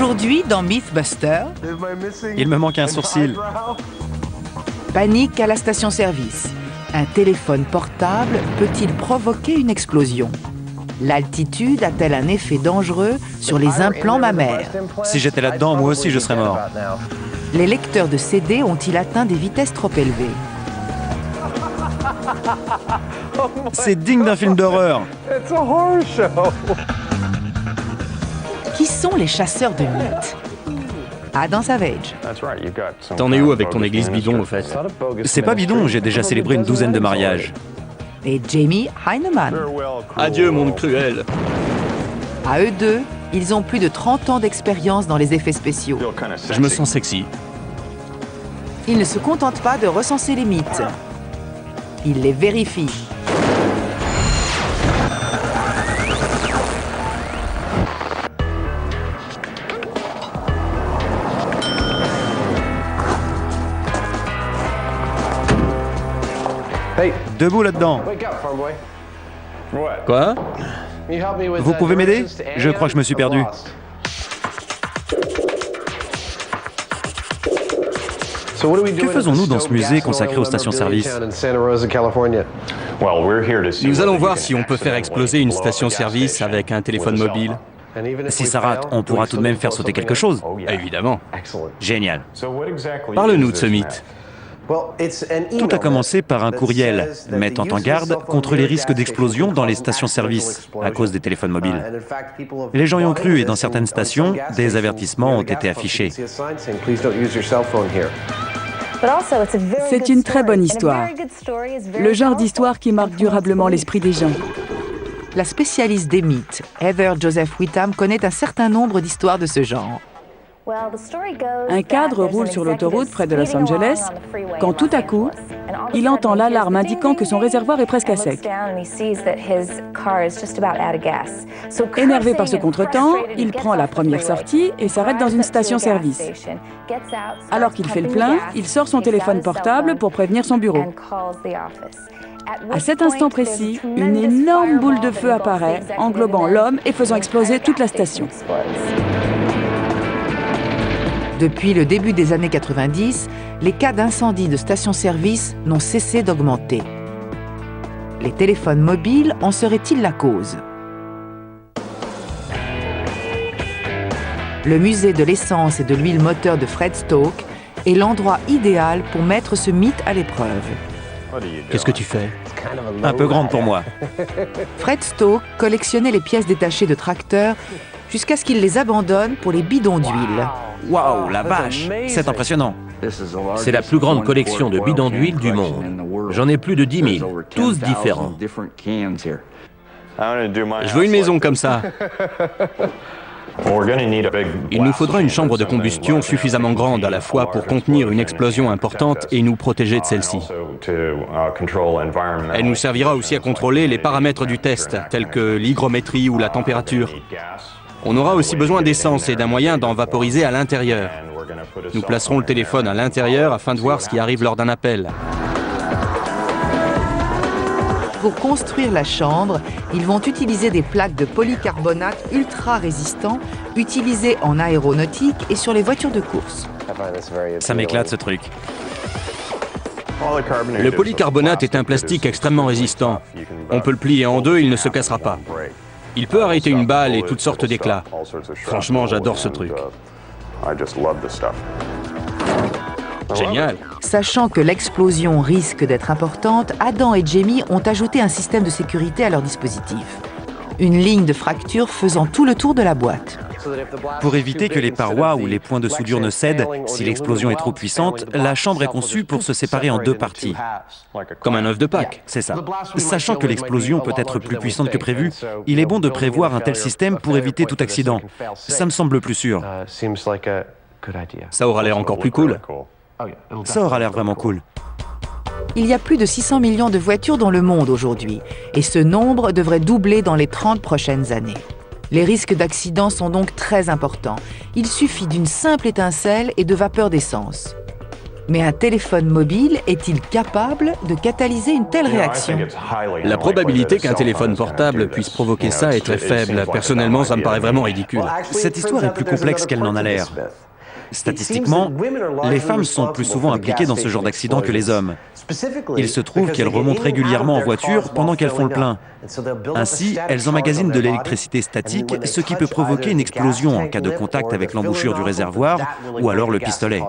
Aujourd'hui, dans Mythbuster, Il me manque un sourcil. panique à la station-service. Un téléphone portable peut-il provoquer une explosion? L'altitude a-t-elle un effet dangereux sur les implants mammaires? Si j'étais là-dedans, moi aussi je serais mort. Les lecteurs de CD ont-ils atteint des vitesses trop élevées? C'est digne d'un film d'horreur. Qui sont les chasseurs de mythes? Adam Savage. T'en es où avec ton église bidon, au fait? C'est pas bidon, j'ai déjà célébré une douzaine de mariages. Et Jamie Heineman. Adieu, monde cruel. À eux deux, ils ont plus de 30 ans d'expérience dans les effets spéciaux. Je me sens sexy. Ils ne se contentent pas de recenser les mythes. Ils les vérifient. Debout là-dedans. Quoi? Vous pouvez m'aider? Je crois que je me suis perdu. Que faisons-nous dans ce musée consacré aux stations-service? Nous allons voir si on peut faire exploser une station-service avec un téléphone mobile. Si ça rate, on pourra tout de même faire sauter quelque chose. Évidemment. Génial. Parle-nous de ce mythe. Tout a commencé par un courriel mettant en garde contre les risques d'explosion dans les stations-service à cause des téléphones mobiles. Les gens y ont cru et dans certaines stations, des avertissements ont été affichés. C'est une très bonne histoire. Le genre d'histoire qui marque durablement l'esprit des gens. La spécialiste des mythes, Heather Joseph Whitham, connaît un certain nombre d'histoires de ce genre. Un cadre roule sur l'autoroute près de Los Angeles quand tout à coup, il entend l'alarme indiquant que son réservoir est presque à sec. Énervé par ce contretemps, il prend la première sortie et s'arrête dans une station-service. Alors qu'il fait le plein, il sort son téléphone portable pour prévenir son bureau. À cet instant précis, une énorme boule de feu apparaît, englobant l'homme et faisant exploser toute la station. Depuis le début des années 90, les cas d'incendie de stations-service n'ont cessé d'augmenter. Les téléphones mobiles en seraient-ils la cause? Le musée de l'essence et de l'huile moteur de Fred Stoke est l'endroit idéal pour mettre ce mythe à l'épreuve. Qu'est-ce que tu fais? Un peu grande pour moi. Fred Stoke collectionnait les pièces détachées de tracteurs jusqu'à ce qu'il les abandonne pour les bidons d'huile. Waouh, la vache! C'est impressionnant. C'est la plus grande collection de bidons d'huile du monde. J'en ai plus de 10 000, tous différents. Je veux une maison comme ça. Il nous faudra une chambre de combustion suffisamment grande à la fois pour contenir une explosion importante et nous protéger de celle-ci. Elle nous servira aussi à contrôler les paramètres du test, tels que l'hygrométrie ou la température. On aura aussi besoin d'essence et d'un moyen d'en vaporiser à l'intérieur. Nous placerons le téléphone à l'intérieur afin de voir ce qui arrive lors d'un appel. Pour construire la chambre, ils vont utiliser des plaques de polycarbonate ultra résistants utilisées en aéronautique et sur les voitures de course. Ça m'éclate ce truc. Le polycarbonate est un plastique extrêmement résistant. On peut le plier en deux, il ne se cassera pas. Il peut arrêter une balle et toutes sortes d'éclats. Franchement, j'adore ce truc. Génial. Sachant que l'explosion risque d'être importante, Adam et Jamie ont ajouté un système de sécurité à leur dispositif. Une ligne de fracture faisant tout le tour de la boîte. Pour éviter que les parois ou les points de soudure ne cèdent, si l'explosion est trop puissante, la chambre est conçue pour se séparer en deux parties. Comme un œuf de Pâques. C'est ça. Sachant que l'explosion peut être plus puissante que prévu, il est bon de prévoir un tel système pour éviter tout accident. Ça me semble plus sûr. Ça aura l'air encore plus cool. Ça aura l'air vraiment cool. Il y a plus de 600 millions de voitures dans le monde aujourd'hui, et ce nombre devrait doubler dans les 30 prochaines années. Les risques d'accident sont donc très importants. Il suffit d'une simple étincelle et de vapeur d'essence. Mais un téléphone mobile est-il capable de catalyser une telle réaction? La probabilité qu'un téléphone portable puisse provoquer ça est très faible. Personnellement, ça me paraît vraiment ridicule. Cette histoire est plus complexe qu'elle n'en a l'air. Statistiquement, les femmes sont plus souvent impliquées dans ce genre d'accident que les hommes. Il se trouve qu'elles remontent régulièrement en voiture pendant qu'elles font le plein. Ainsi, elles emmagasinent de l'électricité statique, ce qui peut provoquer une explosion en cas de contact avec l'embouchure du réservoir ou alors le pistolet.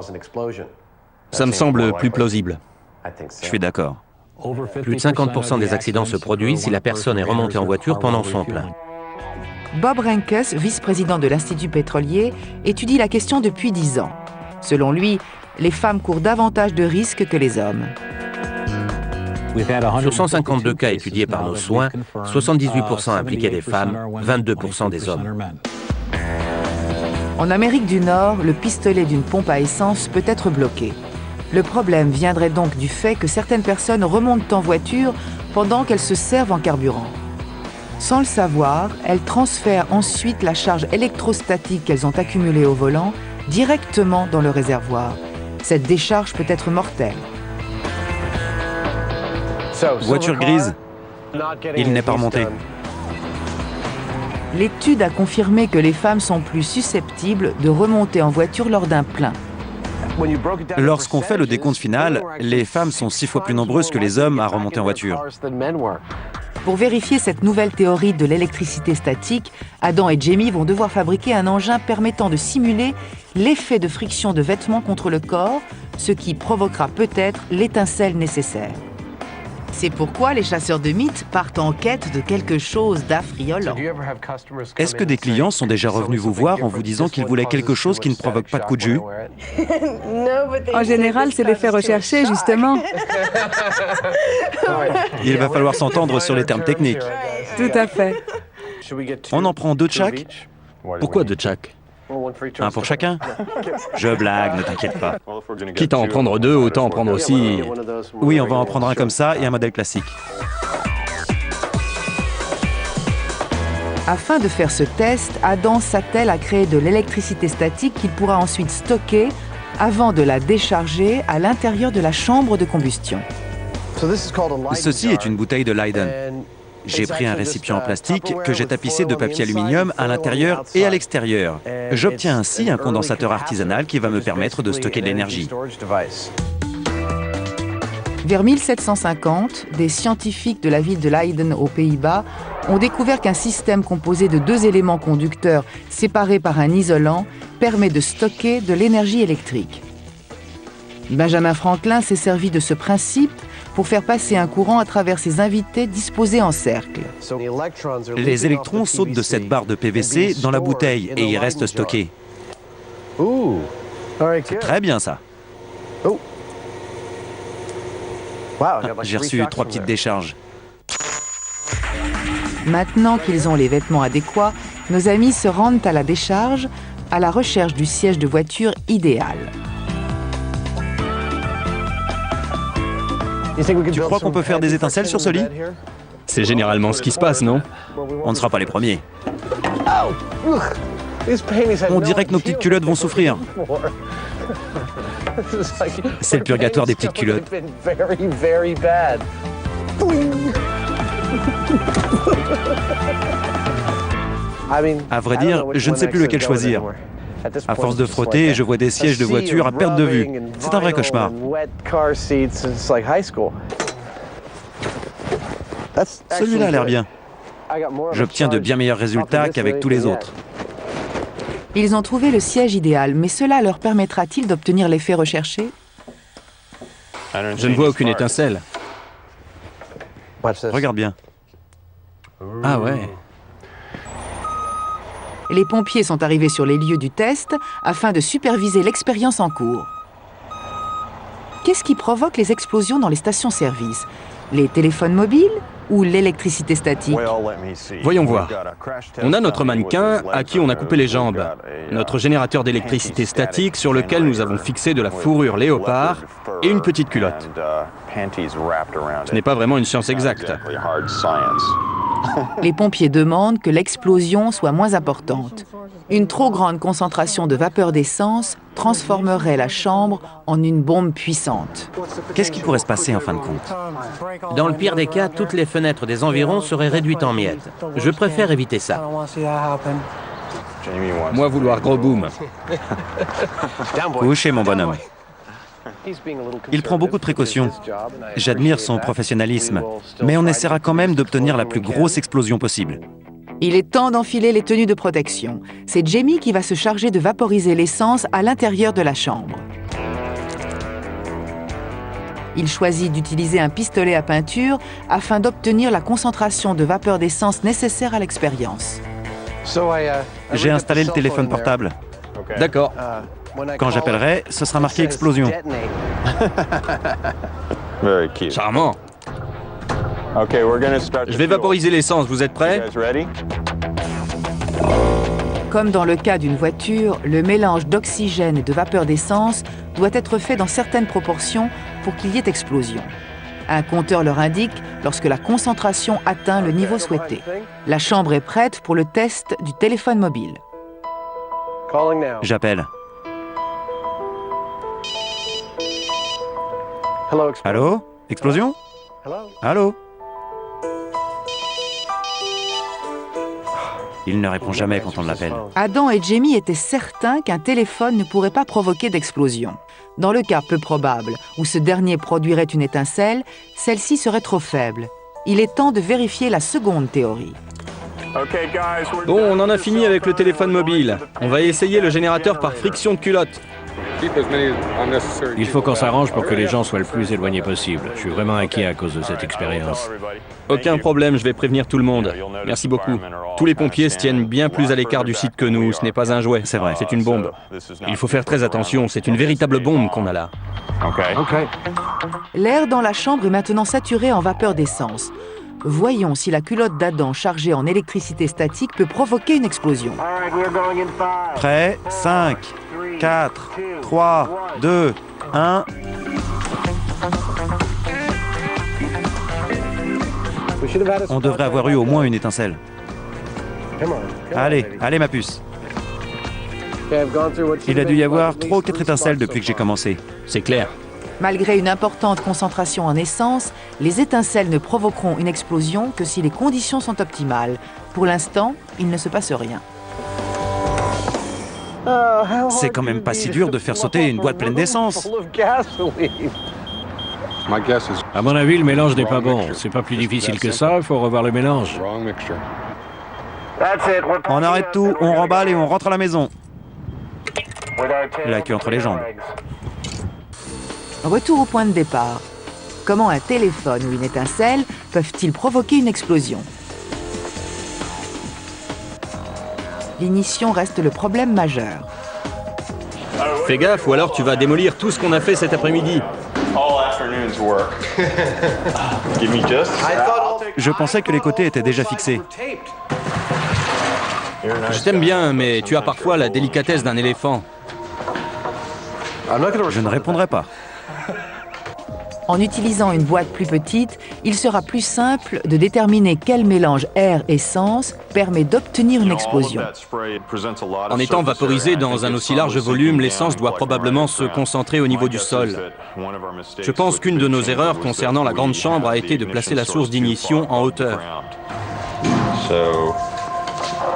Ça me semble plus plausible. Je suis d'accord. Plus de 50% des accidents se produisent si la personne est remontée en voiture pendant son plein. Bob Renkes, vice-président de l'Institut pétrolier, étudie la question depuis 10 ans. Selon lui, les femmes courent davantage de risques que les hommes. Sur 152 cas étudiés par nos soins, 78% impliquaient des femmes, 22% des hommes. En Amérique du Nord, le pistolet d'une pompe à essence peut être bloqué. Le problème viendrait donc du fait que certaines personnes remontent en voiture pendant qu'elles se servent en carburant. Sans le savoir, elles transfèrent ensuite la charge électrostatique qu'elles ont accumulée au volant directement dans le réservoir. Cette décharge peut être mortelle. Voiture grise, il n'est pas remonté. L'étude a confirmé que les femmes sont plus susceptibles de remonter en voiture lors d'un plein. Lorsqu'on fait le décompte final, les femmes sont 6 fois plus nombreuses que les hommes à remonter en voiture. Pour vérifier cette nouvelle théorie de l'électricité statique, Adam et Jamie vont devoir fabriquer un engin permettant de simuler l'effet de friction de vêtements contre le corps, ce qui provoquera peut-être l'étincelle nécessaire. C'est pourquoi les chasseurs de mythes partent en quête de quelque chose d'affriolant. Est-ce que des clients sont déjà revenus vous voir en vous disant qu'ils voulaient quelque chose qui ne provoque pas de coup de jus? En général, c'est l'effet recherché, justement. Il va falloir s'entendre sur les termes techniques. Tout à fait. On en prend 2 de chaque? Pourquoi de chaque? Un pour chacun? Je blague, ne t'inquiète pas. Quitte à en prendre 2, autant en prendre aussi. Oui, on va en prendre un comme ça et un modèle classique. Afin de faire ce test, Adam s'attelle à créer de l'électricité statique qu'il pourra ensuite stocker avant de la décharger à l'intérieur de la chambre de combustion. Ceci est une bouteille de Leyden. J'ai pris un récipient en plastique que j'ai tapissé de papier aluminium à l'intérieur et à l'extérieur. J'obtiens ainsi un condensateur artisanal qui va me permettre de stocker de l'énergie. Vers 1750, des scientifiques de la ville de Leiden aux Pays-Bas ont découvert qu'un système composé de 2 éléments conducteurs séparés par un isolant permet de stocker de l'énergie électrique. Benjamin Franklin s'est servi de ce principe pour faire passer un courant à travers ses invités disposés en cercle. Les électrons sautent de cette barre de PVC dans la bouteille et y restent stockés. C'est très bien ça. J'ai reçu 3 petites décharges. Maintenant qu'ils ont les vêtements adéquats, nos amis se rendent à la décharge à la recherche du siège de voiture idéal. Tu crois qu'on peut faire des étincelles sur ce lit? C'est généralement ce qui se passe, non? On ne sera pas les premiers. On dirait que nos petites culottes vont souffrir. C'est le purgatoire des petites culottes. À vrai dire, je ne sais plus lequel choisir. À force de frotter, je vois des sièges de voiture à perte de vue. C'est un vrai cauchemar. Celui-là a l'air bien. J'obtiens de bien meilleurs résultats qu'avec tous les autres. Ils ont trouvé le siège idéal, mais cela leur permettra-t-il d'obtenir l'effet recherché? Je ne vois aucune étincelle. Regarde bien. Ah ouais. Les pompiers sont arrivés sur les lieux du test afin de superviser l'expérience en cours. Qu'est-ce qui provoque les explosions dans les stations-service? Les téléphones mobiles ou l'électricité statique? Voyons voir. On a notre mannequin à qui on a coupé les jambes, notre générateur d'électricité statique sur lequel nous avons fixé de la fourrure léopard et une petite culotte. Ce n'est pas vraiment une science exacte. Les pompiers demandent que l'explosion soit moins importante. Une trop grande concentration de vapeur d'essence transformerait la chambre en une bombe puissante. Qu'est-ce qui pourrait se passer en fin de compte? Dans le pire des cas, toutes les fenêtres des environs seraient réduites en miettes. Je préfère éviter ça. Moi, vouloir gros boom. Couchez, mon bonhomme. Il prend beaucoup de précautions. J'admire son professionnalisme, mais on essaiera quand même d'obtenir la plus grosse explosion possible. Il est temps d'enfiler les tenues de protection. C'est Jamie qui va se charger de vaporiser l'essence à l'intérieur de la chambre. Il choisit d'utiliser un pistolet à peinture afin d'obtenir la concentration de vapeur d'essence nécessaire à l'expérience. J'ai installé le téléphone portable. D'accord. Quand j'appellerai, ce sera marqué explosion. Charmant. Je vais vaporiser l'essence, vous êtes prêts? Comme dans le cas d'une voiture, le mélange d'oxygène et de vapeur d'essence doit être fait dans certaines proportions pour qu'il y ait explosion. Un compteur leur indique lorsque la concentration atteint le niveau souhaité. La chambre est prête pour le test du téléphone mobile. J'appelle. Allô? Explosion? Allô? Il ne répond jamais quand on l'appelle. Adam et Jamie étaient certains qu'un téléphone ne pourrait pas provoquer d'explosion. Dans le cas peu probable où ce dernier produirait une étincelle, celle-ci serait trop faible. Il est temps de vérifier la seconde théorie. Bon, on en a fini avec le téléphone mobile. On va essayer le générateur par friction de culotte. Il faut qu'on s'arrange pour que les gens soient le plus éloignés possible. Je suis vraiment inquiet à cause de cette expérience. Aucun problème, je vais prévenir tout le monde. Merci beaucoup. Tous les pompiers se tiennent bien plus à l'écart du site que nous. Ce n'est pas un jouet, C'est vrai. c'est une bombe. Il faut faire très attention, c'est une véritable bombe qu'on a là. L'air dans la chambre est maintenant saturé en vapeur d'essence. Voyons si la culotte d'Adam chargée en électricité statique peut provoquer une explosion. Prêt? 5, 4, 3, 2, 1... On devrait avoir eu au moins une étincelle. Allez, allez ma puce. Il a dû y avoir 3 ou 4 étincelles depuis que j'ai commencé. C'est clair. Malgré une importante concentration en essence, les étincelles ne provoqueront une explosion que si les conditions sont optimales. Pour l'instant, il ne se passe rien. C'est quand même pas si dur de faire sauter une boîte pleine d'essence. À mon avis, le mélange n'est pas bon. C'est pas plus difficile que ça, il faut revoir le mélange. On arrête tout, on remballe et on rentre à la maison. La queue entre les jambes. Retour au point de départ. Comment un téléphone ou une étincelle peuvent-ils provoquer une explosion? L'ignition reste le problème majeur. Fais gaffe ou alors tu vas démolir tout ce qu'on a fait cet après-midi. Je pensais que les côtés étaient déjà fixés. Je t'aime bien, mais tu as parfois la délicatesse d'un éléphant. Je ne répondrai pas. En utilisant une boîte plus petite, il sera plus simple de déterminer quel mélange air-essence permet d'obtenir une explosion. En étant vaporisé dans un aussi large volume, l'essence doit probablement se concentrer au niveau du sol. Je pense qu'une de nos erreurs concernant la grande chambre a été de placer la source d'ignition en hauteur.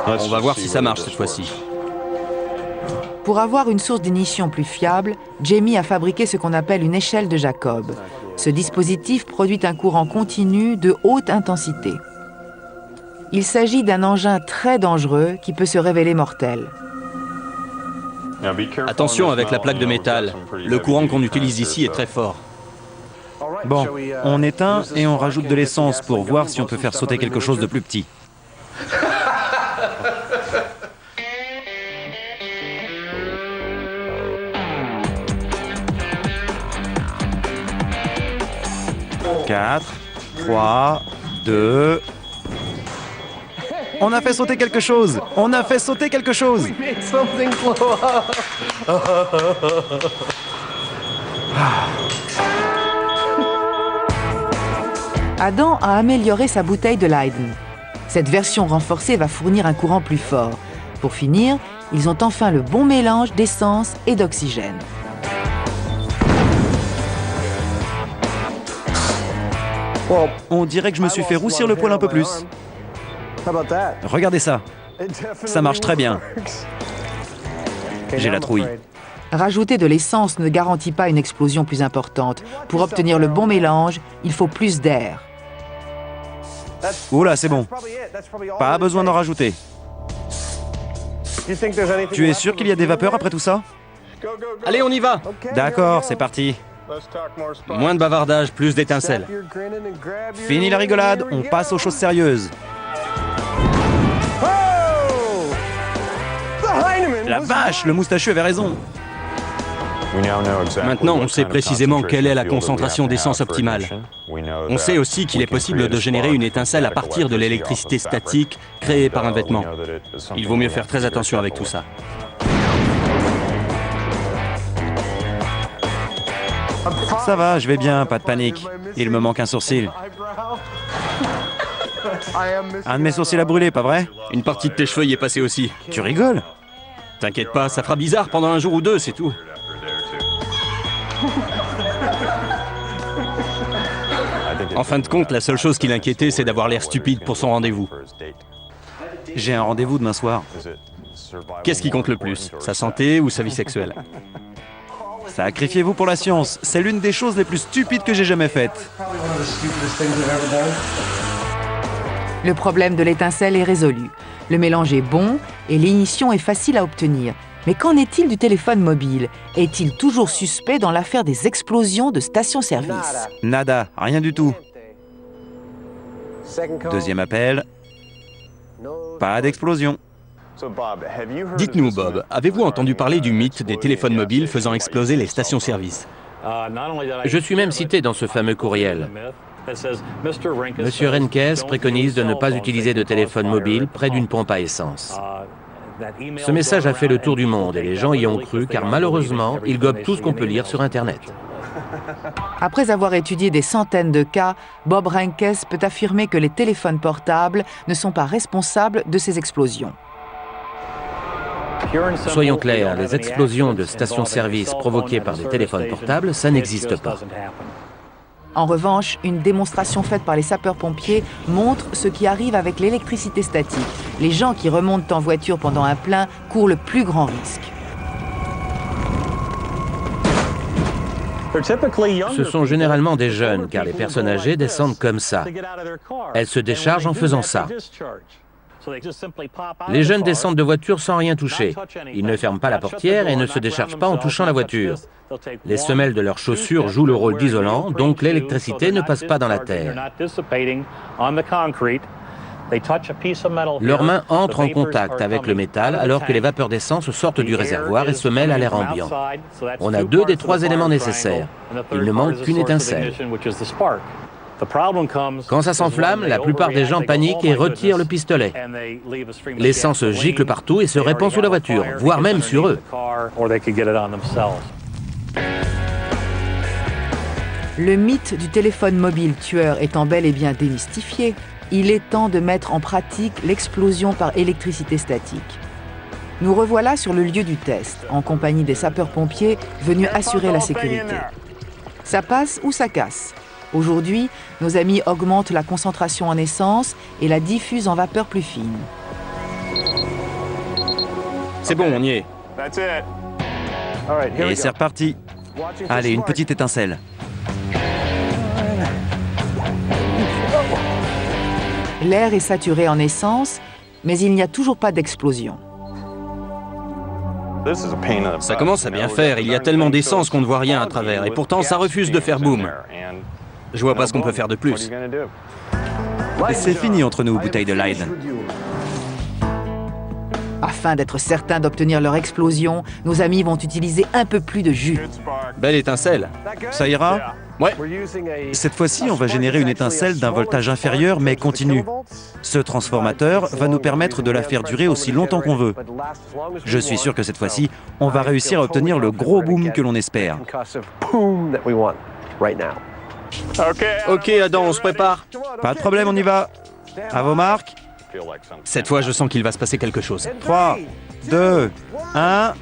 On va voir si ça marche cette fois-ci. Pour avoir une source d'ignition plus fiable, Jamie a fabriqué ce qu'on appelle une échelle de Jacob. Ce dispositif produit un courant continu de haute intensité. Il s'agit d'un engin très dangereux qui peut se révéler mortel. Attention avec la plaque de métal. Le courant qu'on utilise ici est très fort. Bon, on éteint et on rajoute de l'essence pour voir si on peut faire sauter quelque chose de plus petit. « 4, 3, 2... » On a fait sauter quelque chose! On a fait sauter quelque chose! Adam a amélioré sa bouteille de Leyden. Cette version renforcée va fournir un courant plus fort. Pour finir, Ils ont enfin le bon mélange d'essence et d'oxygène. On dirait que je me suis fait roussir le poil un peu plus. Regardez ça. Ça marche très bien. J'ai la trouille. Rajouter de l'essence ne garantit pas une explosion plus importante. Pour obtenir le bon mélange, il faut plus d'air. Oula, c'est bon. Pas besoin d'en rajouter. Tu es sûr qu'il y a des vapeurs après tout ça? Allez, on y va. D'accord, c'est parti. Moins de bavardage, plus d'étincelles. Fini la rigolade, on passe aux choses sérieuses. La vache, le moustachu avait raison. Maintenant, on sait précisément quelle est la concentration d'essence optimale. On sait aussi qu'il est possible de générer une étincelle à partir de l'électricité statique créée par un vêtement. Il vaut mieux faire très attention avec tout ça. Ça va, je vais bien, pas de panique. Il me manque un sourcil. Un de mes sourcils a brûlé, pas vrai? Une partie de tes cheveux y est passée aussi. Tu rigoles? T'inquiète pas, ça fera bizarre pendant un jour ou deux, c'est tout. En fin de compte, la seule chose qui l'inquiétait, c'est d'avoir l'air stupide pour son rendez-vous. J'ai un rendez-vous demain soir. Qu'est-ce qui compte le plus? Sa santé ou sa vie sexuelle? Sacrifiez-vous pour la science. C'est l'une des choses les plus stupides que j'ai jamais faites. Le problème de l'étincelle est résolu. Le mélange est bon et l'ignition est facile à obtenir. Mais qu'en est-il du téléphone mobile? Est-il toujours suspect dans l'affaire des explosions de stations-service? Nada, rien du tout. Deuxième appel. Pas d'explosion. Dites-nous, Bob, avez-vous entendu parler du mythe des téléphones mobiles faisant exploser les stations-service? Je suis même cité dans ce fameux courriel. Monsieur Renkes préconise de ne pas utiliser de téléphone mobile près d'une pompe à essence. Ce message a fait le tour du monde et les gens y ont cru car malheureusement, ils gobent tout ce qu'on peut lire sur Internet. Après avoir étudié des centaines de cas, Bob Renkes peut affirmer que les téléphones portables ne sont pas responsables de ces explosions. Soyons clairs, les explosions de stations-service provoquées par des téléphones portables, ça n'existe pas. En revanche, une démonstration faite par les sapeurs-pompiers montre ce qui arrive avec l'électricité statique. Les gens qui remontent en voiture pendant un plein courent le plus grand risque. Ce sont généralement des jeunes, car les personnes âgées descendent comme ça. Elles se déchargent en faisant ça. Les jeunes descendent de voiture sans rien toucher. Ils ne ferment pas la portière et ne se déchargent pas en touchant la voiture. Les semelles de leurs chaussures jouent le rôle d'isolant, donc l'électricité ne passe pas dans la terre. Leurs mains entrent en contact avec le métal alors que les vapeurs d'essence sortent du réservoir et se mêlent à l'air ambiant. On a 2 des 3 éléments nécessaires. Il ne manque qu'une étincelle. Quand ça s'enflamme, la plupart des gens paniquent et retirent le pistolet. L'essence gicle partout et se répand sous la voiture, voire même sur eux. Le mythe du téléphone mobile tueur étant bel et bien démystifié, il est temps de mettre en pratique l'explosion par électricité statique. Nous revoilà sur le lieu du test, en compagnie des sapeurs-pompiers venus assurer la sécurité. Ça passe ou ça casse. Aujourd'hui, nos amis augmentent la concentration en essence et la diffusent en vapeur plus fine. C'est bon, on y est. Et c'est reparti. Allez, une petite étincelle. L'air est saturé en essence, mais il n'y a toujours pas d'explosion. Ça commence à bien faire, il y a tellement d'essence qu'on ne voit rien à travers, et pourtant ça refuse de faire boum. Je vois pas ce qu'on peut faire de plus. C'est fini entre nous, bouteille de Leiden. Afin d'être certains d'obtenir leur explosion, nos amis vont utiliser un peu plus de jus. Belle étincelle. Ça ira? Ouais. Cette fois-ci, on va générer une étincelle d'un voltage inférieur mais continu. Ce transformateur va nous permettre de la faire durer aussi longtemps qu'on veut. Je suis sûr que cette fois-ci, on va réussir à obtenir le gros boom que l'on espère. Ok, Adam, on se prépare. Pas de problème, on y va. À vos marques. Cette fois, je sens qu'il va se passer quelque chose. 3, 2, 1...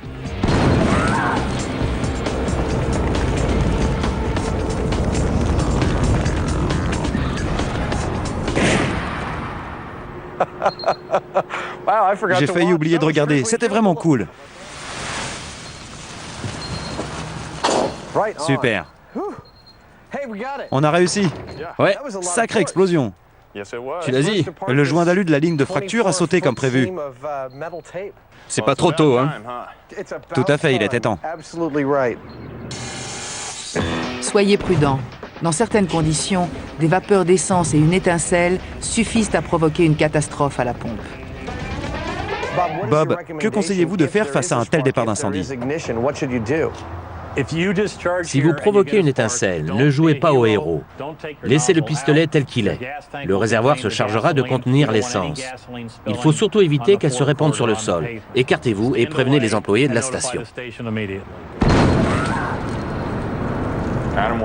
J'ai failli oublier de regarder, c'était vraiment cool. Super. On a réussi. Ouais, Sacrée explosion. tu l'as dit. Le joint d'alu de la ligne de fracture a sauté comme prévu. C'est pas trop tôt, hein. Tout à fait, il était temps. Soyez prudents. Dans certaines conditions, des vapeurs d'essence et une étincelle suffisent à provoquer une catastrophe à la pompe. Bob, que conseillez-vous de faire face à un tel départ d'incendie? Si vous provoquez une étincelle, ne jouez pas au héros. Laissez le pistolet tel qu'il est. Le réservoir se chargera de contenir l'essence. Il faut surtout éviter qu'elle se répande sur le sol. Écartez-vous et prévenez les employés de la station.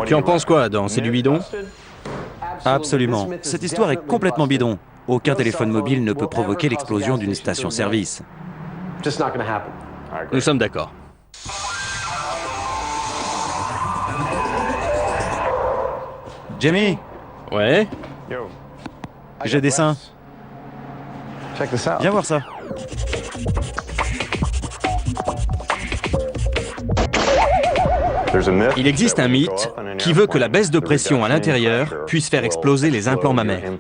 Tu en penses quoi, Adam? C'est du bidon? Absolument. Cette histoire est complètement bidon. Aucun téléphone mobile ne peut provoquer l'explosion d'une station-service. Nous sommes d'accord. Jamie, Ouais? j'ai des seins. Viens voir ça. Il existe un mythe qui veut que la baisse de pression à l'intérieur puisse faire exploser les implants mammaires.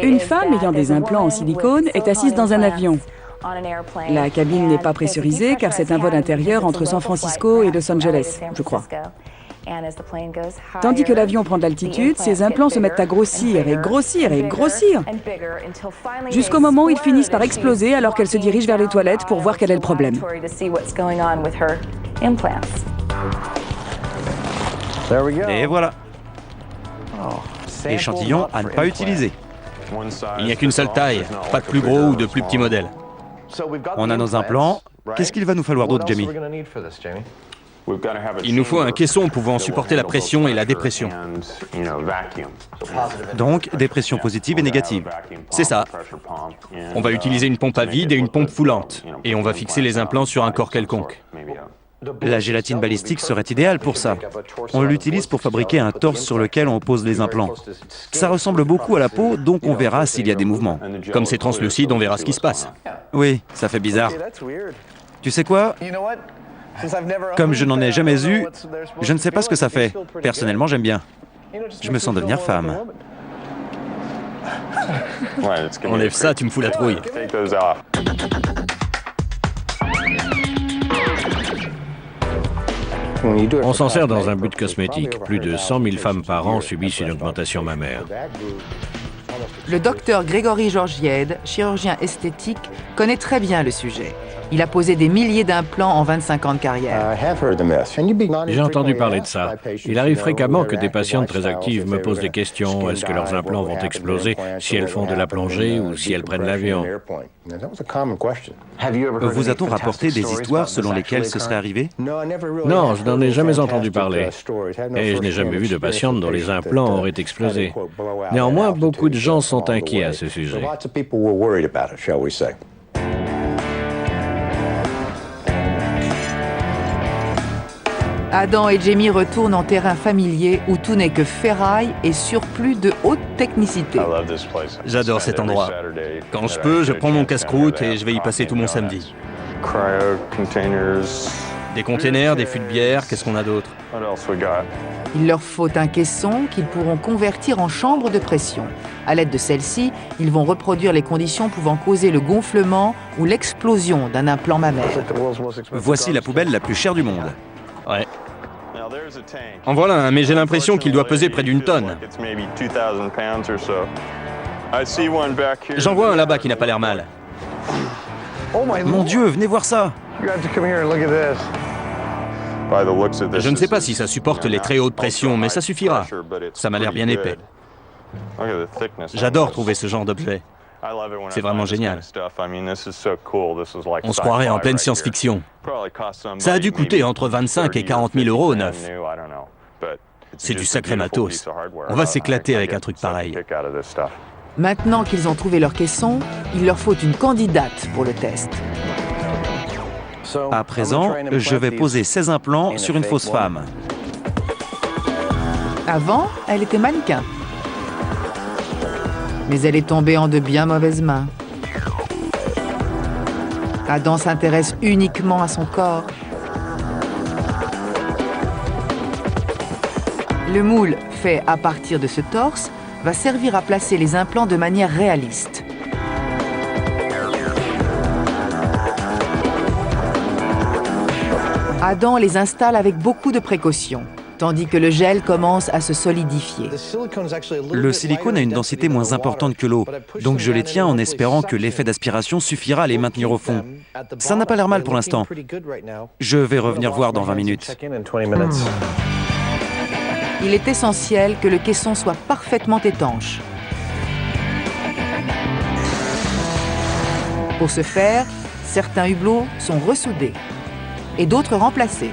Une femme ayant des implants en silicone est assise dans un avion. La cabine n'est pas pressurisée car c'est un vol intérieur entre San Francisco et Los Angeles, je crois. Tandis que l'avion prend de l'altitude, ses implants se mettent à grossir et grossir et grossir, jusqu'au moment où ils finissent par exploser alors qu'elle se dirige vers les toilettes pour voir quel est le problème. Et voilà. Échantillon à ne pas utiliser. Il n'y a qu'une seule taille, pas de plus gros ou de plus petit modèle. On a nos implants. Qu'est-ce qu'il va nous falloir d'autre, Jamie? Il nous faut un caisson pouvant supporter la pression et la dépression. Donc, des pressions positives et négatives. C'est ça. On va utiliser une pompe à vide et une pompe foulante. Et on va fixer les implants sur un corps quelconque. La gélatine balistique serait idéale pour ça. On l'utilise pour fabriquer un torse sur lequel on pose les implants. Ça ressemble beaucoup à la peau, donc on verra s'il y a des mouvements. Comme c'est translucide, on verra ce qui se passe. Oui, ça fait bizarre. Tu sais quoi? Comme je n'en ai jamais eu, je ne sais pas ce que ça fait. Personnellement, j'aime bien. Je me sens devenir femme. Enlève ça, tu me fous la trouille. On s'en sert dans un but cosmétique. Plus de 100 000 femmes par an subissent une augmentation mammaire. Le docteur Grégory Georgiède, chirurgien esthétique, connaît très bien le sujet. Il a posé des milliers d'implants en 25 ans de carrière. J'ai entendu parler de ça. Il arrive fréquemment que des patientes très actives me posent des questions. Est-ce que leurs implants vont exploser si elles font de la plongée ou si elles prennent l'avion? Vous a-t-on rapporté des histoires selon lesquelles ce serait arrivé? Non, je n'en ai jamais entendu parler. Et je n'ai jamais vu de patiente dont les implants auraient explosé. Néanmoins, beaucoup de gens sont inquiets à ce sujet. Adam et Jamie retournent en terrain familier où tout n'est que ferraille et surplus de haute technicité. J'adore cet endroit. Quand je peux, je prends mon casse-croûte et je vais y passer tout mon samedi. Des containers, des fûts de bière, qu'est-ce qu'on a d'autre? Il leur faut un caisson qu'ils pourront convertir en chambre de pression. À l'aide de celle-ci, ils vont reproduire les conditions pouvant causer le gonflement ou l'explosion d'un implant mammaire. Voici la poubelle la plus chère du monde. Ouais. En voilà un, mais j'ai l'impression qu'il doit peser près d'une tonne. J'en vois un là-bas qui n'a pas l'air mal. Mon Dieu, venez voir ça! Je ne sais pas si ça supporte les très hautes pressions, mais ça suffira. Ça m'a l'air bien épais. J'adore trouver ce genre d'objet. C'est vraiment génial. On se croirait en pleine science-fiction. Ça a dû coûter entre 25 et 40 000 euros neuf. C'est du sacré matos. On va s'éclater avec un truc pareil. Maintenant qu'ils ont trouvé leur caisson, il leur faut une candidate pour le test. À présent, je vais poser 16 implants sur une fausse femme. Avant, elle était mannequin. Mais elle est tombée en de bien mauvaises mains. Adam s'intéresse uniquement à son corps. Le moule fait à partir de ce torse va servir à placer les implants de manière réaliste. Adam les installe avec beaucoup de précautions, tandis que le gel commence à se solidifier. Le silicone a une densité moins importante que l'eau, donc je les tiens en espérant que l'effet d'aspiration suffira à les maintenir au fond. Ça n'a pas l'air mal pour l'instant. Je vais revenir voir dans 20 minutes. Il est essentiel que le caisson soit parfaitement étanche. Pour ce faire, certains hublots sont ressoudés et d'autres remplacés.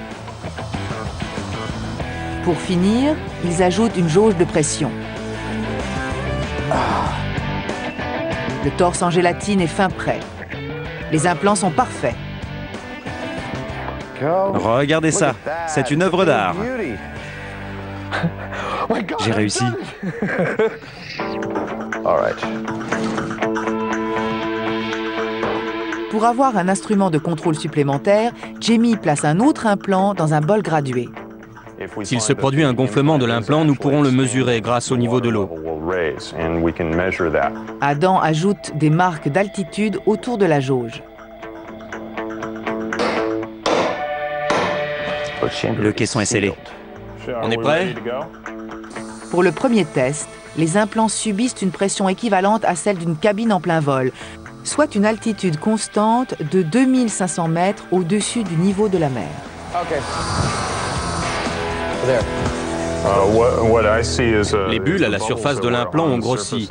Pour finir, ils ajoutent une jauge de pression. Le torse en gélatine est fin prêt. Les implants sont parfaits. Regardez ça, c'est une œuvre d'art. J'ai réussi. Pour avoir un instrument de contrôle supplémentaire, Jamie place un autre implant dans un bol gradué. S'il se produit un gonflement de l'implant, nous pourrons le mesurer grâce au niveau de l'eau. Adam ajoute des marques d'altitude autour de la jauge. Le caisson est scellé. On est prêt? Pour le premier test, les implants subissent une pression équivalente à celle d'une cabine en plein vol, soit une altitude constante de 2500 mètres au-dessus du niveau de la mer. Les bulles à la surface de l'implant ont grossi.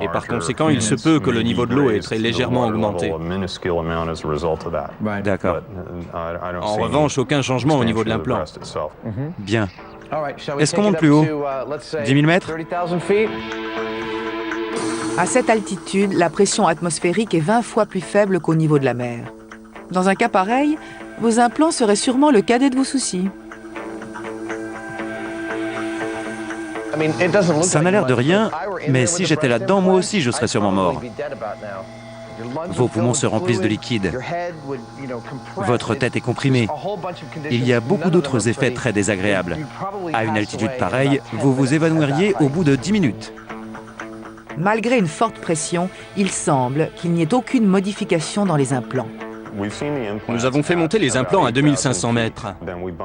Et par conséquent, il se peut que le niveau de l'eau ait très légèrement augmenté. D'accord. En revanche, aucun changement au niveau de l'implant. Bien. Est-ce qu'on monte plus haut? 10 000 mètres? À cette altitude, la pression atmosphérique est 20 fois plus faible qu'au niveau de la mer. Dans un cas pareil, vos implants seraient sûrement le cadet de vos soucis. Ça n'a l'air de rien, mais si j'étais là-dedans, moi aussi, je serais sûrement mort. Vos poumons se remplissent de liquide. Votre tête est comprimée. Il y a beaucoup d'autres effets très désagréables. À une altitude pareille, vous vous évanouiriez au bout de 10 minutes. Malgré une forte pression, il semble qu'il n'y ait aucune modification dans les implants. Nous avons fait monter les implants à 2500 mètres,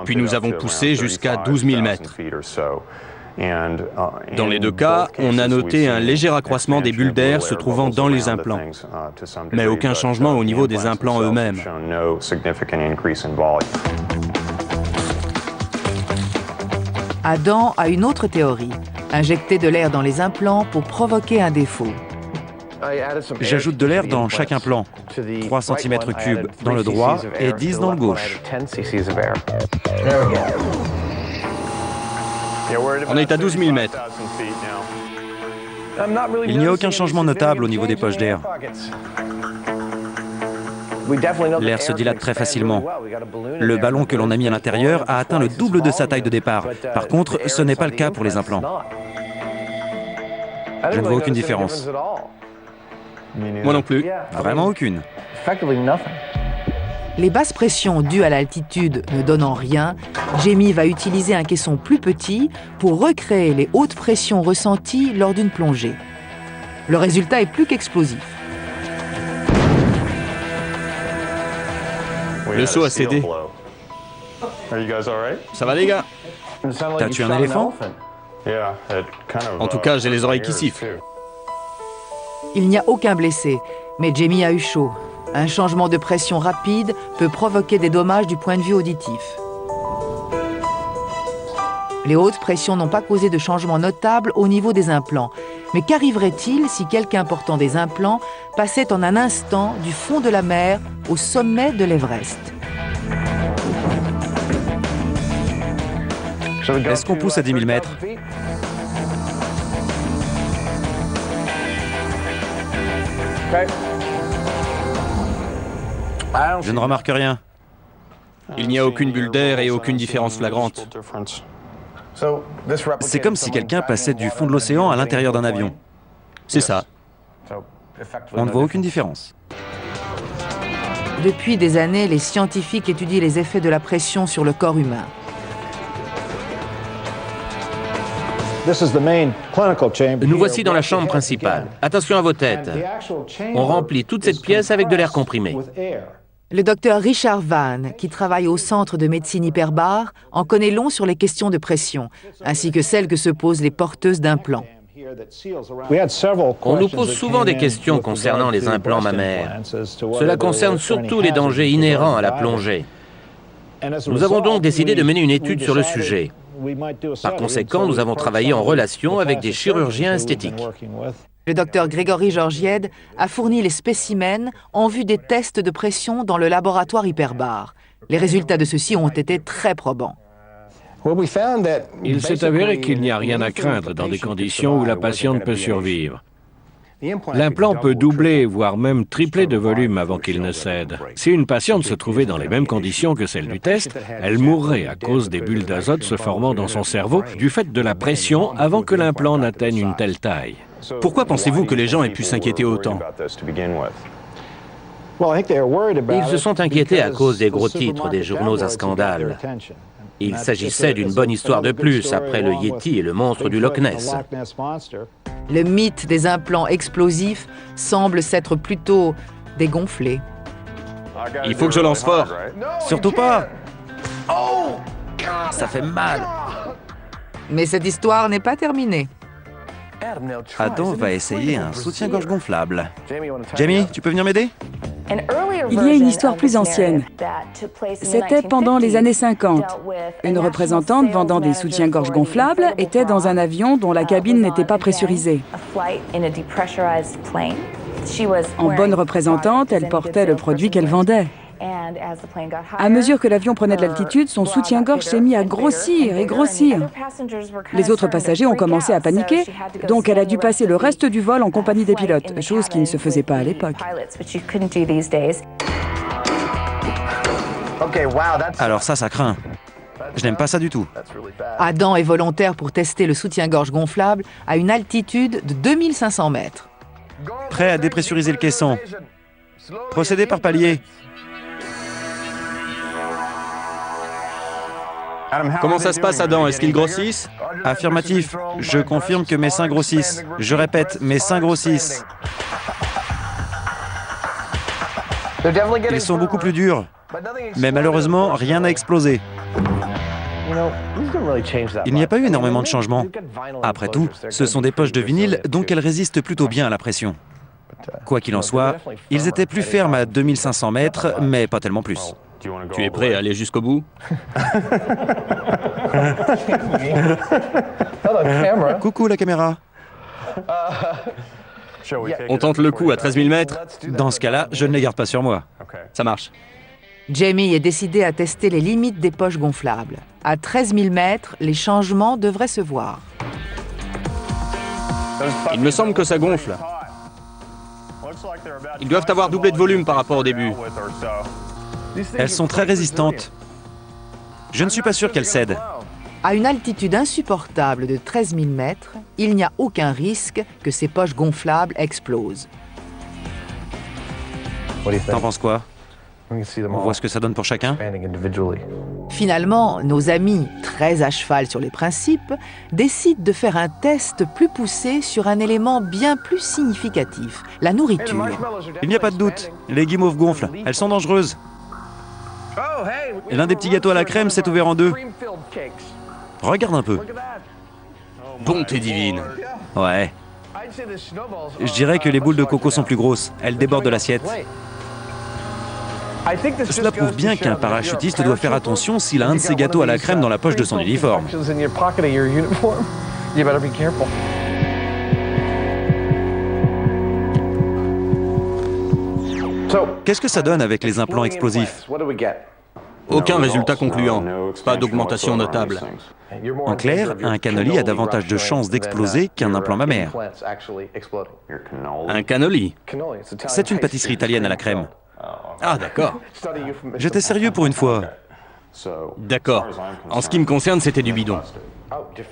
puis nous avons poussé jusqu'à 12 000 mètres. Dans les deux cas, on a noté un léger accroissement des bulles d'air se trouvant dans les implants, mais aucun changement au niveau des implants eux-mêmes. Adam a une autre théorie, injecter de l'air dans les implants pour provoquer un défaut. J'ajoute de l'air dans chaque implant, 3 cm3 dans le droit et 10 dans le gauche. On est à 12 000 mètres. Il n'y a aucun changement notable au niveau des poches d'air. L'air se dilate très facilement. Le ballon que l'on a mis à l'intérieur a atteint le double de sa taille de départ. Par contre, ce n'est pas le cas pour les implants. Je ne vois aucune différence. Moi non plus. Vraiment aucune. Les basses pressions dues à l'altitude ne donnant rien, Jamie va utiliser un caisson plus petit pour recréer les hautes pressions ressenties lors d'une plongée. Le résultat est plus qu'explosif. Le seau a cédé. Ça va les gars? T'as tué un éléphant? En tout cas, j'ai les oreilles qui sifflent. Il n'y a aucun blessé, mais Jamie a eu chaud. Un changement de pression rapide peut provoquer des dommages du point de vue auditif. Les hautes pressions n'ont pas causé de changement notable au niveau des implants. Mais qu'arriverait-il si quelqu'un portant des implants passait en un instant du fond de la mer au sommet de l'Everest? Est-ce qu'on pousse à 10 000 mètres? Je ne remarque rien. Il n'y a aucune bulle d'air et aucune différence flagrante. C'est comme si quelqu'un passait du fond de l'océan à l'intérieur d'un avion. C'est ça. On ne voit aucune différence. Depuis des années, les scientifiques étudient les effets de la pression sur le corps humain. Nous voici dans la chambre principale. Attention à vos têtes. On remplit toute cette pièce avec de l'air comprimé. Le docteur Richard Vann, qui travaille au Centre de médecine hyperbare, en connaît long sur les questions de pression, ainsi que celles que se posent les porteuses d'implants. On nous pose souvent des questions concernant les implants mammaires. Cela concerne surtout les dangers inhérents à la plongée. Nous avons donc décidé de mener une étude sur le sujet. Par conséquent, nous avons travaillé en relation avec des chirurgiens esthétiques. Le docteur Grégory Georgiède a fourni les spécimens en vue des tests de pression dans le laboratoire hyperbare. Les résultats de ceux-ci ont été très probants. Il s'est avéré qu'il n'y a rien à craindre dans des conditions où la patiente peut survivre. L'implant peut doubler, voire même tripler de volume avant qu'il ne cède. Si une patiente se trouvait dans les mêmes conditions que celle du test, elle mourrait à cause des bulles d'azote se formant dans son cerveau du fait de la pression avant que l'implant n'atteigne une telle taille. Pourquoi pensez-vous que les gens aient pu s'inquiéter autant? Ils se sont inquiétés à cause des gros titres des journaux à scandale. Il s'agissait d'une bonne histoire de plus après le Yeti et le monstre du Loch Ness. Le mythe des implants explosifs semble s'être plutôt dégonflé. Il faut que je lance fort. Surtout pas! Ça fait mal! Mais cette histoire n'est pas terminée. Adam va essayer un soutien-gorge gonflable. Jamie, tu peux venir m'aider? Il y a une histoire plus ancienne. C'était pendant les années 50. Une représentante vendant des soutiens-gorge gonflables était dans un avion dont la cabine n'était pas pressurisée. En bonne représentante, elle portait le produit qu'elle vendait. À mesure que l'avion prenait de l'altitude, son soutien-gorge s'est mis à grossir et grossir. Les autres passagers ont commencé à paniquer, donc elle a dû passer le reste du vol en compagnie des pilotes, chose qui ne se faisait pas à l'époque. Alors ça craint. Je n'aime pas ça du tout. Adam est volontaire pour tester le soutien-gorge gonflable à une altitude de 2500 mètres. Prêt à dépressuriser le caisson. Procédez par palier. Comment ça se passe, Adam? Est-ce qu'ils grossissent? Affirmatif. Je confirme que mes seins grossissent. Je répète, mes seins grossissent. Ils sont beaucoup plus durs. Mais malheureusement, rien n'a explosé. Il n'y a pas eu énormément de changements. Après tout, ce sont des poches de vinyle, donc elles résistent plutôt bien à la pression. Quoi qu'il en soit, ils étaient plus fermes à 2500 mètres, mais pas tellement plus. Tu es prêt à aller jusqu'au bout? Coucou la caméra. On tente le coup à 13 000 mètres? Dans ce cas-là, je ne les garde pas sur moi. Ça marche. Jamie est décidé à tester les limites des poches gonflables. À 13 000 mètres, les changements devraient se voir. Il me semble que ça gonfle. Ils doivent avoir doublé de volume par rapport au début. Elles sont très résistantes. Je ne suis pas sûr qu'elles cèdent. À une altitude insupportable de 13 000 mètres, il n'y a aucun risque que ces poches gonflables explosent. T'en penses quoi? On voit ce que ça donne pour chacun? Finalement, nos amis, très à cheval sur les principes, décident de faire un test plus poussé sur un élément bien plus significatif, la nourriture. Il n'y a pas de doute, les guimauves gonflent, elles sont dangereuses. Et l'un des petits gâteaux à la crème s'est ouvert en deux. Regarde un peu. Bonté divine. Ouais. Je dirais que les boules de coco sont plus grosses, elles débordent de l'assiette. Cela prouve bien qu'un parachutiste doit faire attention s'il a un de ces gâteaux à la crème dans la poche de son uniforme. Qu'est-ce que ça donne avec les implants explosifs? Aucun résultat concluant, pas d'augmentation notable. En clair, un cannoli a davantage de chances d'exploser qu'un implant mammaire. Un cannoli? C'est une pâtisserie italienne à la crème. Ah, d'accord. J'étais sérieux pour une fois. D'accord. En ce qui me concerne, c'était du bidon.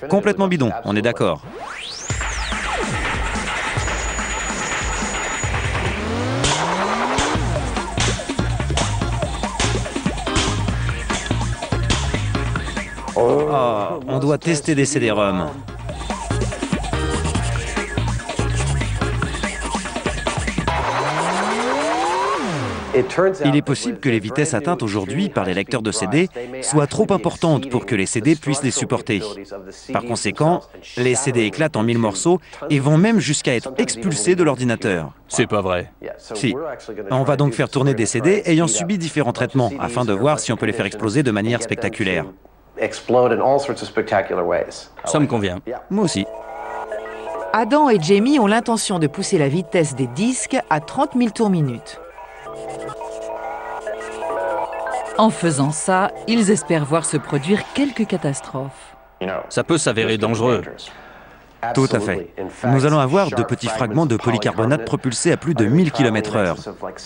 Complètement bidon, on est d'accord. Oh, on doit tester des CD-ROM. Il est possible que les vitesses atteintes aujourd'hui par les lecteurs de CD soient trop importantes pour que les CD puissent les supporter. Par conséquent, les CD éclatent en 1000 morceaux et vont même jusqu'à être expulsés de l'ordinateur. C'est pas vrai. Si. On va donc faire tourner des CD ayant subi différents traitements afin de voir si on peut les faire exploser de manière spectaculaire. Ça me convient. Moi aussi. Adam et Jamie ont l'intention de pousser la vitesse des disques à 30 000 tours minute. En faisant ça, ils espèrent voir se produire quelques catastrophes. Ça peut s'avérer dangereux. Tout à fait. Nous allons avoir de petits fragments de polycarbonate propulsés à plus de 1000 km/h.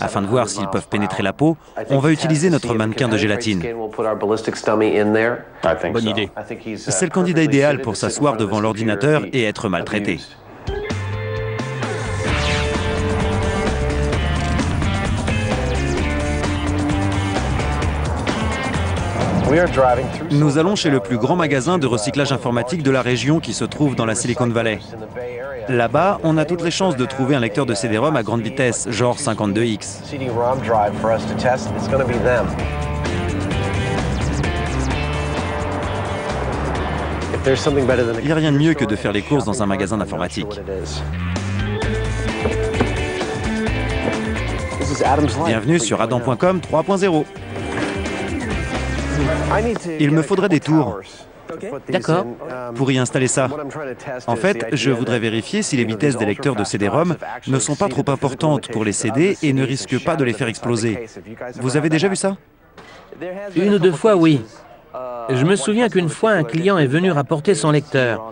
Afin de voir s'ils peuvent pénétrer la peau, on va utiliser notre mannequin de gélatine. Bonne idée. C'est le candidat idéal pour s'asseoir devant l'ordinateur et être maltraité. Nous allons chez le plus grand magasin de recyclage informatique de la région qui se trouve dans la Silicon Valley. Là-bas, on a toutes les chances de trouver un lecteur de CD-ROM à grande vitesse, genre 52X. Il n'y a rien de mieux que de faire les courses dans un magasin d'informatique. Bienvenue sur Adam.com 3.0. Il me faudrait des tours. D'accord. Pour y installer ça. En fait, je voudrais vérifier si les vitesses des lecteurs de CD-ROM ne sont pas trop importantes pour les CD et ne risquent pas de les faire exploser. Vous avez déjà vu ça? Une ou deux fois, oui. Je me souviens qu'une fois, un client est venu rapporter son lecteur.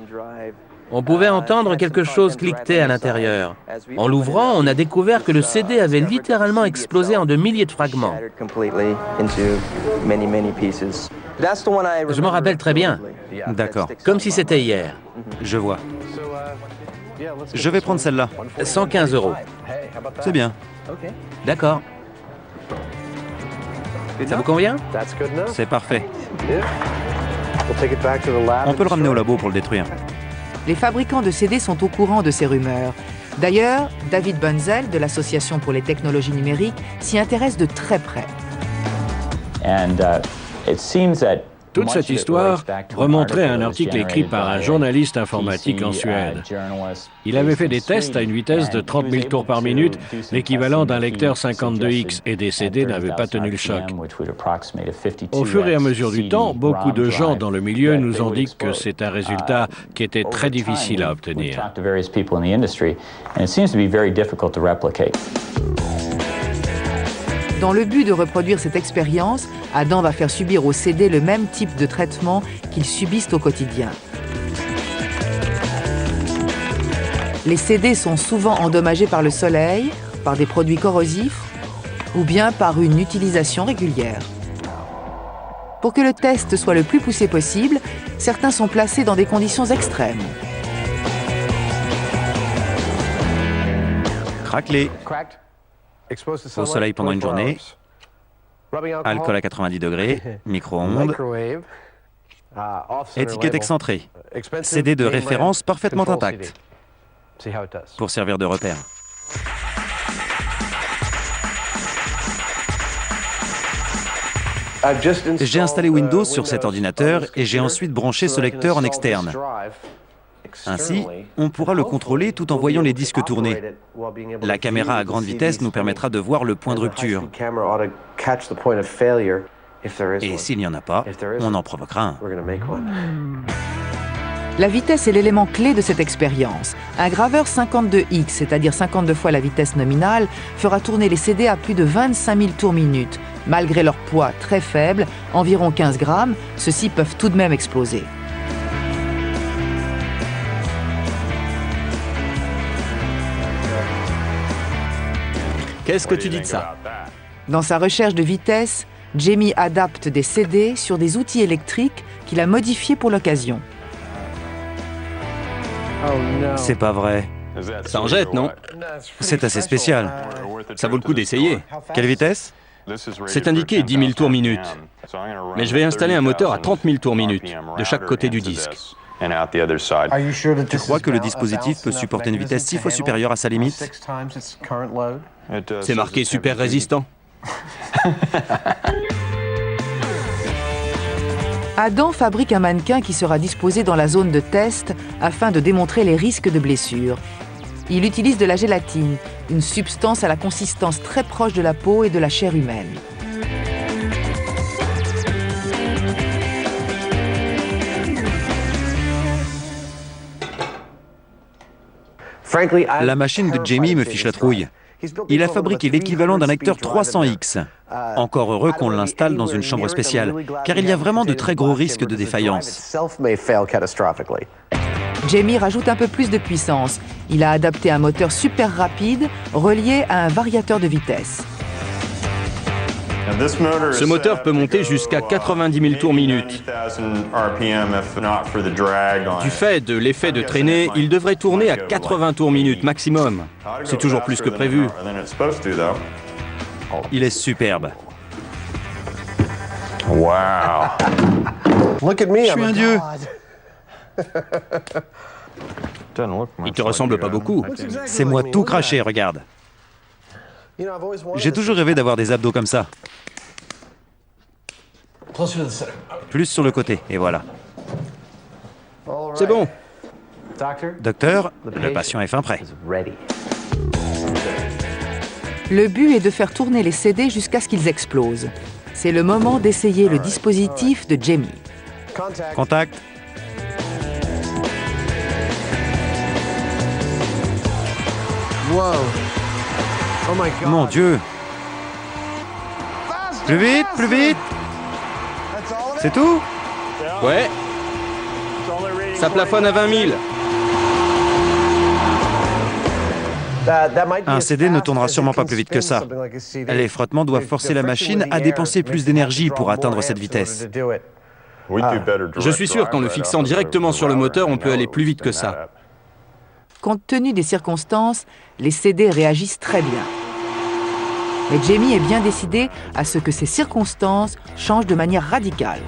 On pouvait entendre quelque chose cliqueter à l'intérieur. En l'ouvrant, on a découvert que le CD avait littéralement explosé en de milliers de fragments. Je m'en rappelle très bien. D'accord, Comme si c'était hier. je vois. Je vais prendre celle-là. 115 €. C'est bien. D'accord. Ça vous convient? C'est parfait. On peut le ramener au labo pour le détruire. Les fabricants de CD sont au courant de ces rumeurs. D'ailleurs, David Bunzel de l'Association pour les technologies numériques s'y intéresse de très près. Toute cette histoire remonterait à un article écrit par un journaliste informatique en Suède. Il avait fait des tests à une vitesse de 30 000 tours par minute, l'équivalent d'un lecteur 52X, et des CD n'avaient pas tenu le choc. Au fur et à mesure du temps, beaucoup de gens dans le milieu nous ont dit que c'est un résultat qui était très difficile à obtenir. Dans le but de reproduire cette expérience, Adam va faire subir aux CD le même type de traitement qu'ils subissent au quotidien. Les CD sont souvent endommagés par le soleil, par des produits corrosifs ou bien par une utilisation régulière. Pour que le test soit le plus poussé possible, certains sont placés dans des conditions extrêmes. Craquelé. Au soleil pendant une journée. Alcool à 90 degrés. Micro-ondes. Étiquette excentrée. CD de référence parfaitement intact. Pour servir de repère. J'ai installé Windows sur cet ordinateur et j'ai ensuite branché ce lecteur en externe. Ainsi, on pourra le contrôler tout en voyant les disques tourner. La caméra à grande vitesse nous permettra de voir le point de rupture. Et s'il n'y en a pas, on en provoquera un. La vitesse est l'élément clé de cette expérience. Un graveur 52X, c'est-à-dire 52 fois la vitesse nominale, fera tourner les CD à plus de 25 000 tours minute, Malgré leur poids très faible, environ 15 grammes, ceux-ci peuvent tout de même exploser. Qu'est-ce que tu dis de ça? Dans sa recherche de vitesse, Jamie adapte des CD sur des outils électriques qu'il a modifiés pour l'occasion. C'est pas vrai. Ça en jette, non? C'est assez spécial. Ça vaut le coup d'essayer. Quelle vitesse? C'est indiqué 10 000 tours minute. Mais je vais installer un moteur à 30 000 tours minute, de chaque côté du disque. Tu crois que le dispositif peut supporter une vitesse 6 fois supérieure à sa limite? C'est marqué super résistant. Adam fabrique un mannequin qui sera disposé dans la zone de test afin de démontrer les risques de blessures. Il utilise de la gélatine, une substance à la consistance très proche de la peau et de la chair humaine. La machine de Jamie me fiche la trouille. Il a fabriqué l'équivalent d'un lecteur 300X. Encore heureux qu'on l'installe dans une chambre spéciale, car il y a vraiment de très gros risques de défaillance. Jamie rajoute un peu plus de puissance. Il a adapté un moteur super rapide relié à un variateur de vitesse. Ce moteur peut monter jusqu'à 90 000 tours minute. Du fait de l'effet de traînée, il devrait tourner à 80 tours minute maximum. C'est toujours plus que prévu. Il est superbe. Wow. Je suis un dieu. Il te ressemble pas beaucoup. C'est moi tout craché, regarde. J'ai toujours rêvé d'avoir des abdos comme ça. Plus sur le côté, et voilà. C'est bon. Docteur, le patient est fin prêt. Le but est de faire tourner les CD jusqu'à ce qu'ils explosent. C'est le moment d'essayer le dispositif de Jamie. Contact. Mon Dieu. Plus vite, plus vite. C'est tout? Ouais. Ça plafonne à 20 000. Un CD ne tournera sûrement pas plus vite que ça. Les frottements doivent forcer la machine à dépenser plus d'énergie pour atteindre cette vitesse. Je suis sûr qu'en le fixant directement sur le moteur, on peut aller plus vite que ça. Compte tenu des circonstances, les CD réagissent très bien. Mais Jamie est bien décidé à ce que ces circonstances changent de manière radicale.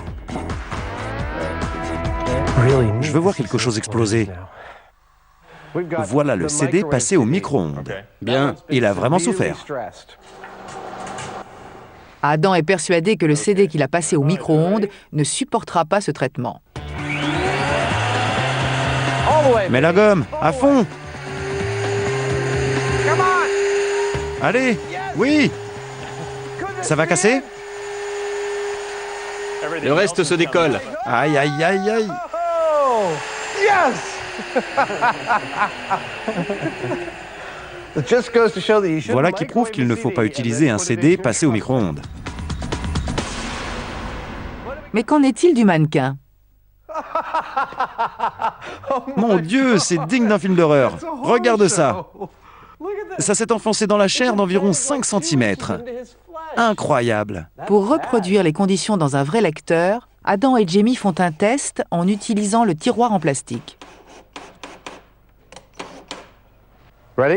Je veux voir quelque chose exploser. Voilà le CD passé au micro-ondes. Bien. Il a vraiment souffert. Adam est persuadé que le CD qu'il a passé au micro-ondes ne supportera pas ce traitement. Mets la gomme, à fond. Allez, oui. Ça va casser? Le reste se décolle. Aïe, aïe, aïe, aïe. Voilà qui prouve qu'il ne faut pas utiliser un CD passé au micro-ondes. Mais qu'en est-il du mannequin? Mon Dieu, c'est digne d'un film d'horreur. Regarde ça. Ça s'est enfoncé dans la chair d'environ 5 cm. Incroyable. Pour reproduire les conditions dans un vrai lecteur, Adam et Jamie font un test en utilisant le tiroir en plastique.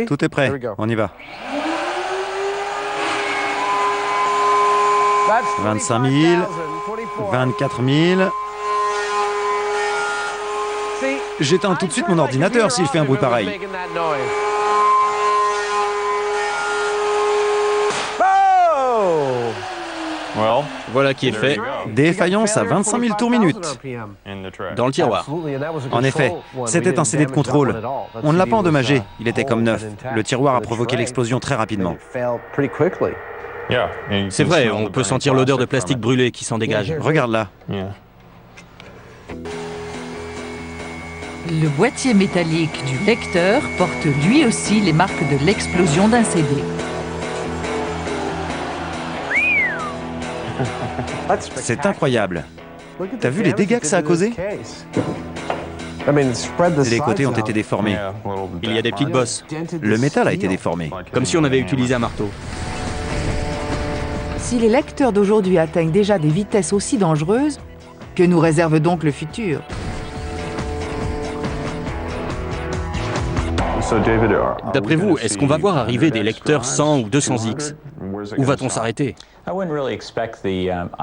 Tout est prêt, on y va. 25 000, 24 000... J'éteins tout de suite mon ordinateur s'il fait un bruit pareil. Voilà qui est fait. Défaillance à 25 000 tours minute. Dans le tiroir. En effet, c'était un CD de contrôle. On ne l'a pas endommagé, il était comme neuf. Le tiroir a provoqué l'explosion très rapidement. C'est vrai, on peut sentir l'odeur de plastique brûlé qui s'en dégage. Regarde là. Le boîtier métallique du lecteur porte lui aussi les marques de l'explosion d'un CD. C'est incroyable. T'as vu les dégâts que ça a causé? Les côtés ont été déformés. Il y a des petites bosses, Le métal a été déformé. comme si on avait utilisé un marteau. Si les lecteurs d'aujourd'hui atteignent déjà des vitesses aussi dangereuses, que nous réserve donc le futur? D'après vous, est-ce qu'on va voir arriver des lecteurs 100 ou 200X? Où va-t-on s'arrêter?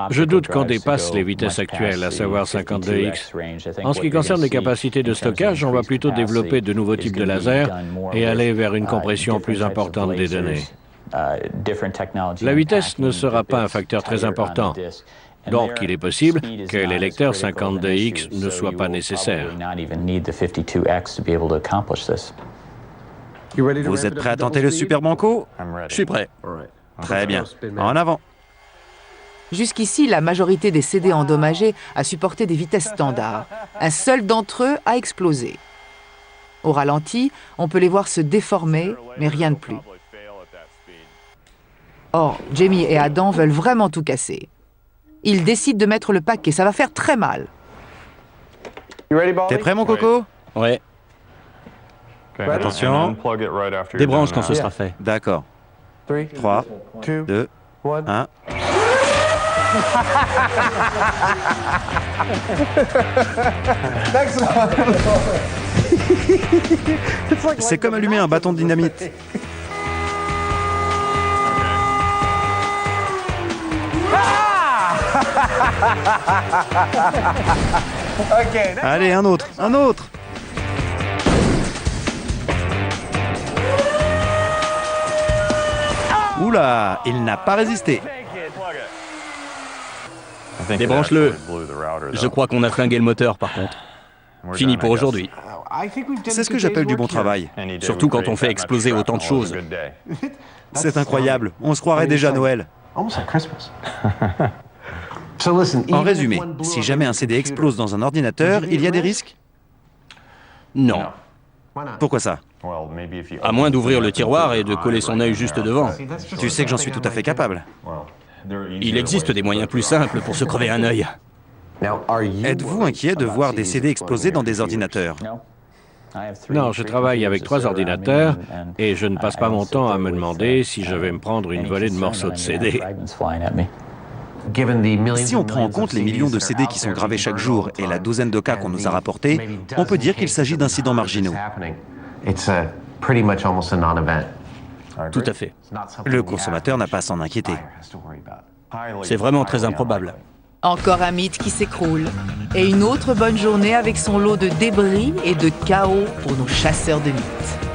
Je doute qu'on dépasse les vitesses actuelles, à savoir 52X. En ce qui concerne les capacités de stockage, on va plutôt développer de nouveaux types de lasers et aller vers une compression plus importante des données. La vitesse ne sera pas un facteur très important. Donc, il est possible que les lecteurs 52X ne soient pas nécessaires. Vous êtes prêts à tenter le Super Banco? Je suis prêt. Très bien. En avant. Jusqu'ici, la majorité des CD endommagés a supporté des vitesses standards. Un seul d'entre eux a explosé. Au ralenti, on peut les voir se déformer, mais rien de plus. Or, Jamie et Adam veulent vraiment tout casser. Ils décident de mettre le paquet, ça va faire très mal. T'es prêt, mon coco? Ouais. Attention. Débranche quand ce sera fait. D'accord. 3, 2, 1. C'est comme allumer un bâton de dynamite. Allez, un autre, un autre. Oula, il n'a pas résisté. Débranche-le. Je crois qu'on a flingué le moteur, par contre. Fini pour aujourd'hui. C'est ce que j'appelle du bon travail. Surtout quand on fait exploser autant de choses. C'est incroyable, on se croirait déjà à Noël. En résumé, si jamais un CD explose dans un ordinateur, il y a des risques? Non. Pourquoi ça? À moins d'ouvrir le tiroir et de coller son œil juste devant. Tu sais que j'en suis tout à fait capable. Il existe des moyens plus simples pour se crever un œil. Êtes-vous inquiet de voir des CD exploser dans des ordinateurs? Non, je travaille avec 3 ordinateurs et je ne passe pas mon temps à me demander si je vais me prendre une volée de morceaux de CD. Si on prend en compte les millions de CD qui sont gravés chaque jour et la douzaine de cas qu'on nous a rapportés, on peut dire qu'il s'agit d'incidents marginaux. Tout à fait. Le consommateur n'a pas à s'en inquiéter. C'est vraiment très improbable. Encore un mythe qui s'écroule. Et une autre bonne journée avec son lot de débris et de chaos pour nos chasseurs de mythes.